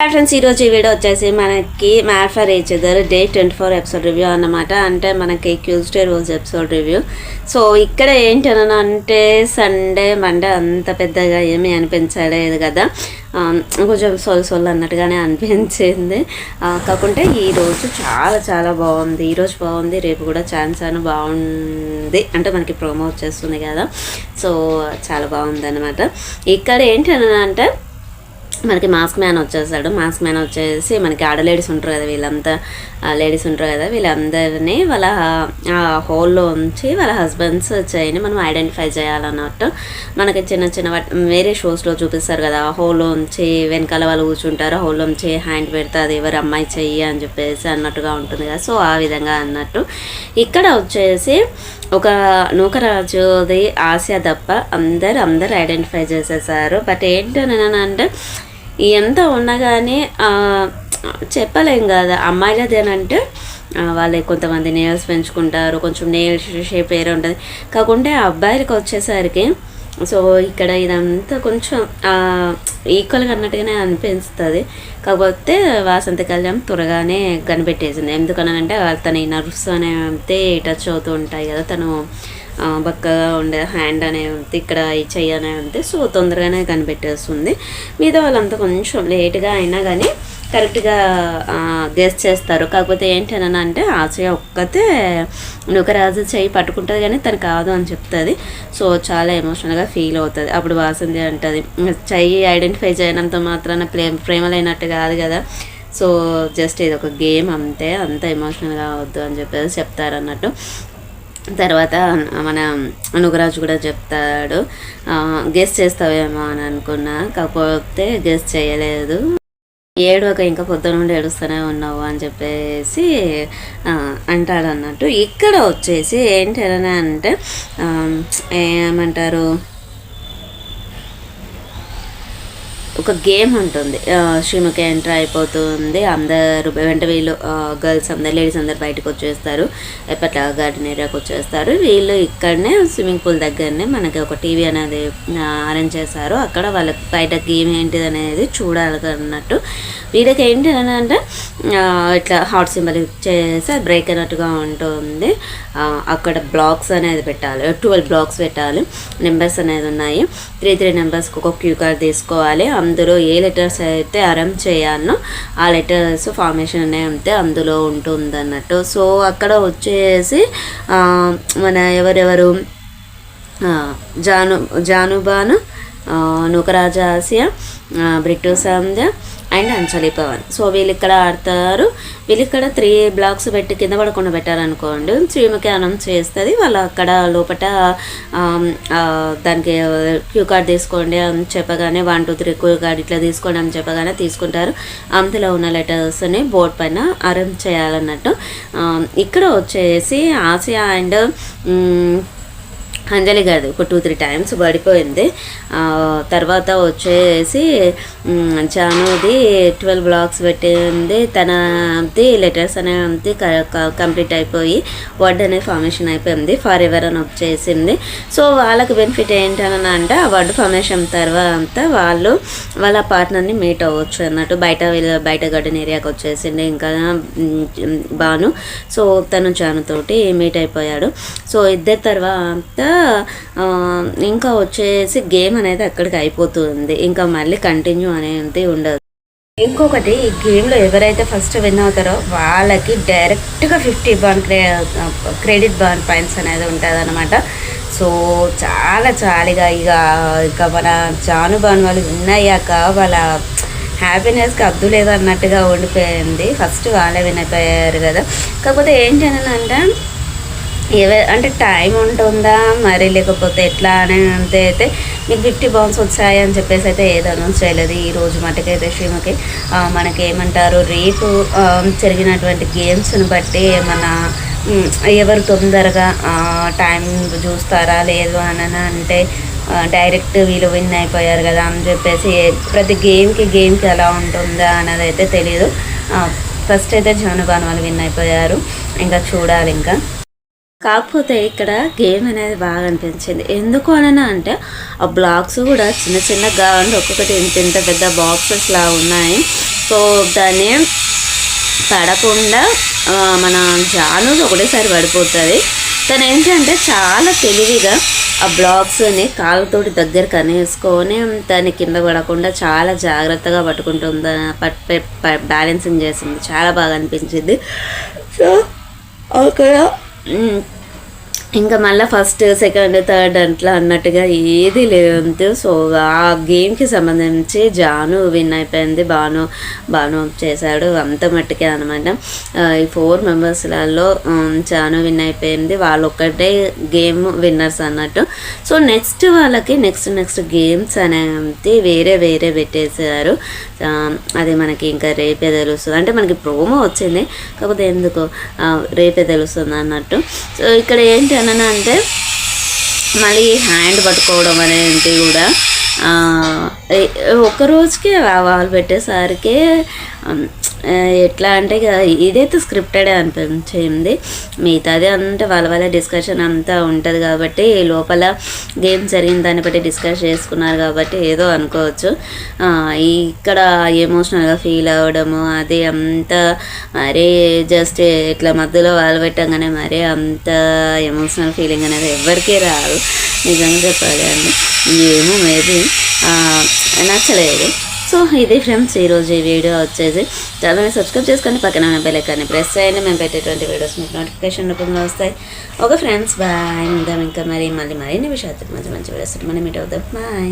Hi friends, ఈరోజు ఈ video వచ్చేసి మనకి mad for each other day 24 episode review అన్నమాట. అంటే మనకి ట్యూస్డే రోజు ఎపిసోడ్ రివ్యూ. సో ఇక్కడ ఏంటని అంటే సండే మండే అంత పెద్దగా ఏమీ అనిపించలేదు కదా, కొంచెం సొల్లు అన్నట్టుగానే అనిపించింది. కాకుంటే ఈరోజు చాలా చాలా బాగుంది. ఈరోజు బాగుంది, రేపు కూడా ఛాన్స్ అని బాగుంది. అంటే మనకి ప్రోమో వచ్చేస్తుంది కదా, సో చాలా బాగుంది అనమాట. ఇక్కడ ఏంటని అంటే మనకి మాస్క్ మ్యాన్ వచ్చేసాడు. మాస్క్ మ్యాన్ వచ్చేసి మనకి ఆడ లేడీస్ ఉంటారు కదా, వీళ్ళంతా లేడీస్ ఉంటారు కదా, వీళ్ళందరినీ వాళ్ళ హోల్లో ఉంచి వాళ్ళ హస్బెండ్స్ చేయని మనం ఐడెంటిఫై చేయాలన్నట్టు. మనకి చిన్న చిన్న వేరే షోస్లో చూపిస్తారు కదా, హోల్లో ఉంచి వెనకాల వాళ్ళు కూర్చుంటారు, హోల్లో ఉంచి హ్యాండ్ పెడితే అది ఎవరు అమ్మాయి చెయ్యి అని చెప్పేసి అన్నట్టుగా ఉంటుంది కదా. సో ఆ విధంగా అన్నట్టు ఇక్కడ వచ్చేసి ఒక నూకరాజుది ఆసియా తప్ప అందరు ఐడెంటిఫై చేసేసారు. బట్ ఏంటంటే ఎంత ఉన్నా కానీ చెప్పలేం కదా, అమ్మాయిలదేనంటే వాళ్ళే కొంతమంది నేల్స్ పెంచుకుంటారు, కొంచెం నేల్ షేప్ వేరే ఉంటుంది. కాకుంటే అబ్బాయిలకి వచ్చేసరికి సో ఇక్కడ ఇదంతా కొంచెం ఈక్వల్గా అన్నట్టుగానే అనిపిస్తుంది. కాకపోతే వాసంతి కళ్యాణ్ త్వరగానే కనిపెట్టేసింది. ఎందుకనంటే తన నర్వ్స్ అనేవి టచ్ అవుతూ ఉంటాయి కదా, తను బక్కగా ఉండే హ్యాండ్ అనేది ఇక్కడ ఈ చెయ్యి అనేది, సో తొందరగానే కనిపెట్టేస్తుంది. మిగతా వాళ్ళంతా కొంచెం లేట్గా అయినా కానీ కరెక్ట్గా గెస్ చేస్తారు. కాకపోతే ఏంటని అంటే ఆశయ ఒక్కతే నూకరాజు చెయ్యి పట్టుకుంటుంది కానీ తను కాదు అని చెప్తుంది. సో చాలా ఎమోషనల్గా ఫీల్ అవుతుంది. అప్పుడు వాసంతి అంటుంది, చెయ్యి ఐడెంటిఫై చేయడంతో మాత్రాన ప్రేమలైనట్టు కాదు కదా, సో జస్ట్ ఇది ఒక గేమ్ అంతే, అంత ఎమోషనల్గా అవద్దు అని చెప్పేసి చెప్తారన్నట్టు. తర్వాత మన అనుగరాజు కూడా చెప్తాడు, గెస్ చేస్తావేమో అని అనుకున్నా, కాకపోతే గెస్ చేయలేదు, ఏడవక ఇంకా పొద్దున నుండి ఏడుస్తూనే ఉన్నావు అని చెప్పేసి అంటాడు అన్నట్టు. ఇక్కడ వచ్చేసి ఏంటని అంటే ఏమంటారు, ఒక గేమ్ ఉంటుంది. శ్రీముఖి ఎంటర్ అయిపోతుంది, అందరూ వెంట వీళ్ళు గర్ల్స్ అందరు లేడీస్ అందరు బయటకు వచ్చేస్తారు, ఎప్పట్లా గార్డెన్ ఏరియాకి వచ్చేస్తారు. వీళ్ళు ఇక్కడనే స్విమ్మింగ్ పూల్ దగ్గరనే మనకి ఒక టీవీ అనేది అరేంజ్ చేశారు. అక్కడ వాళ్ళకి బయట గేమ్ ఏంటిది అనేది చూడాలి అన్నట్టు. వీళ్ళకి ఏంటి అని అంటే ఇట్లా హాట్ సింబల్ చేసి అది బ్రేక్ అయినట్టుగా ఉంటుంది. అక్కడ బ్లాక్స్ అనేది పెట్టాలి, 12 బ్లాక్స్ పెట్టాలి, నెంబర్స్ అనేది ఉన్నాయి. 3 నెంబర్స్కి ఒక క్యూ కార్డ్ తీసుకోవాలి. అందులో ఏ లెటర్స్ అయితే అరేంజ్ చేయాలనో ఆ లెటర్స్ ఫార్మేషన్ అనేది అందులో ఉంటుంది అన్నట్టు. సో అక్కడ వచ్చేసి మన ఎవరెవరు జానుబాను, నూకరాజు ఆసియా, బ్రిట్టు సంధ్య అండ్ అంజలి పవన్. సో వీళ్ళు ఇక్కడ ఆడతారు. వీళ్ళు ఇక్కడ 3 బ్లాక్స్ పెట్టి కింద పడకుండా పెట్టారనుకోండి, శ్రీముఖి అనౌన్స్ చేస్తుంది. వాళ్ళు అక్కడ లోపల దానికి క్యూ కార్డ్ తీసుకోండి అని చెప్పగానే 1 2 3 క్యూ కార్డ్ ఇట్లా తీసుకోండి అని చెప్పగానే తీసుకుంటారు. అందులో ఉన్న లెటర్స్ని బోర్డ్ పైన అరేంజ్ చేయాలన్నట్టు. ఇక్కడ వచ్చేసి ఆసియా అండ్ అంజలి కాదు, ఒక 2 3 టైమ్స్ పడిపోయింది. తర్వాత వచ్చేసి జానుది 12 బ్లాక్స్ పెట్టింది, తనది లెటర్స్ అనేది కంప్లీట్ అయిపోయి వర్డ్ అనే ఫార్మేషన్ అయిపోయింది, ఫర్ ఎవర్ అని వచ్చేసింది. సో వాళ్ళకి బెనిఫిట్ ఏంటని అంటే ఆ వర్డ్ ఫార్మేషన్ తర్వాత వాళ్ళు వాళ్ళ పార్ట్నర్ని మీట్ అవ్వచ్చు అన్నట్టు. బయట గార్డెన్ ఏరియాకి వచ్చేసింది. ఇంకా బాను, సో తను జానుతోటి మీట్ అయిపోయాడు. సో ఇద్దరు తర్వాత ఇంకా వచ్చేసి గేమ్ అనేది అక్కడికి అయిపోతుంది, ఇంకా మళ్ళీ కంటిన్యూ అనేది ఉండదు. ఇంకొకటి, ఈ గేమ్లో ఎవరైతే ఫస్ట్ విన్ అవుతారో వాళ్ళకి డైరెక్ట్గా 50 బాన్ క్రెడిట్ బాన్ పాయింట్స్ అనేది ఉంటుంది అనమాట. సో చాలా చాలిగా ఇక మన జానుబాన్ వాళ్ళు విన్ అయ్యాక వాళ్ళ హ్యాపీనెస్కి అద్దు లేదు అన్నట్టుగా ఉండిపోయింది. ఫస్ట్ వాళ్ళే విన్ అయిపోయారు కదా. కాకపోతే ఏంటని అంటే అంటే టైం ఉంటుందా మరి, లేకపోతే ఎట్లా అని అంతే. అయితే మీకు 50 బాన్స్ వచ్చాయి అని చెప్పేసి అయితే ఏది అనౌన్స్ చేయలేదు ఈ రోజు మటుకైతే. శ్రీముఖి మనకేమంటారు, రేపు జరిగినటువంటి గేమ్స్ని బట్టి మన ఎవరు తొందరగా టైం చూస్తారా లేదు అని అంటే డైరెక్ట్ వీళ్ళు విన్ అయిపోయారు కదా అని చెప్పేసి ప్రతి గేమ్కి ఎలా ఉంటుందా అన్నది అయితే తెలియదు. ఫస్ట్ అయితే జానుబాన్ వాళ్ళు విన్ అయిపోయారు, ఇంకా చూడాలి ఇంకా. కాకపోతే ఇక్కడ గేమ్ అనేది బాగా అనిపించింది. ఎందుకు అననా అంటే ఆ బ్లాక్స్ కూడా చిన్న చిన్నగా ఉండి ఒక్కొక్కటి ఇంత ఇంత పెద్ద బాక్సెస్ లా ఉన్నాయి. సో దాన్ని పడకుండా మన జాను ఒకటేసారి పడిపోతుంది. తను ఏంటంటే చాలా తెలివిగా ఆ బ్లాక్స్ని కాళ్ళతోటి దగ్గరకు అనేసుకొని దాన్ని కింద పడకుండా చాలా జాగ్రత్తగా పట్టుకుంటుంది, బ్యాలెన్సింగ్ చేస్తుంది. చాలా బాగా అనిపించింది. సో అక్కడ ఇంకా మళ్ళీ ఫస్ట్ సెకండ్ థర్డ్ అట్లా అన్నట్టుగా ఏది లేదు. సో ఆ గేమ్కి సంబంధించి జాను విన్ అయిపోయింది, బాను చేశాడు అంత మట్టుకే అనమాట. ఈ 4 మెంబర్స్లలో జాను విన్ అయిపోయింది, వాళ్ళు ఒక్కటే గేమ్ విన్నర్స్ అన్నట్టు. సో నెక్స్ట్ వాళ్ళకి నెక్స్ట్ గేమ్స్ అనేది వేరే పెట్టేసారు. అది మనకి ఇంకా రేపే తెలుస్తుంది, అంటే మనకి ప్రోమో వచ్చింది కాకపోతే ఎందుకు రేపే తెలుస్తుంది అన్నట్టు. సో ఇక్కడ ఏంటి అంటే మళ్ళీ హ్యాండ్ పట్టుకోవడం అనేది కూడా ఒక్కరోజుకే వాళ్ళు పెట్టేసరికి ఎట్లా అంటే ఇదైతే స్క్రిప్టెడే అనిపించింది. మిగతాది అంటే వాళ్ళ డిస్కషన్ అంతా ఉంటుంది కాబట్టి లోపల గేమ్ జరిగిన దాన్ని బట్టి డిస్కస్ చేసుకున్నారు కాబట్టి ఏదో అనుకోవచ్చు. ఇక్కడ ఎమోషనల్గా ఫీల్ అవ్వడము అది అంతా మరీ జస్ట్ ఇట్లా మధ్యలో వాళ్ళు పెట్టంగానే మరీ అంత ఎమోషనల్ ఫీలింగ్ అనేది ఎవరికీ రాదు నిజంగా చెప్పాలి అండి. ఏమో మేబీ నచ్చలేదు. సో ఇది ఫ్రెండ్స్ ఈరోజు ఈ వీడియో వచ్చేసి ఛానల్ని సబ్స్క్రైబ్ చేసుకొని పక్కన బెల్ ఐకాన్ని ప్రెస్ చేయండి. మేము పెట్టేటువంటి వీడియోస్ మీకు నోటిఫికేషన్ రూపంలో వస్తాయి. Okay friends, bye. ఇంకా మళ్ళీ మరిన్ని విషయాలు మంచి వీడియోస్ మనం మీట్ అవుతాం. బాయ్.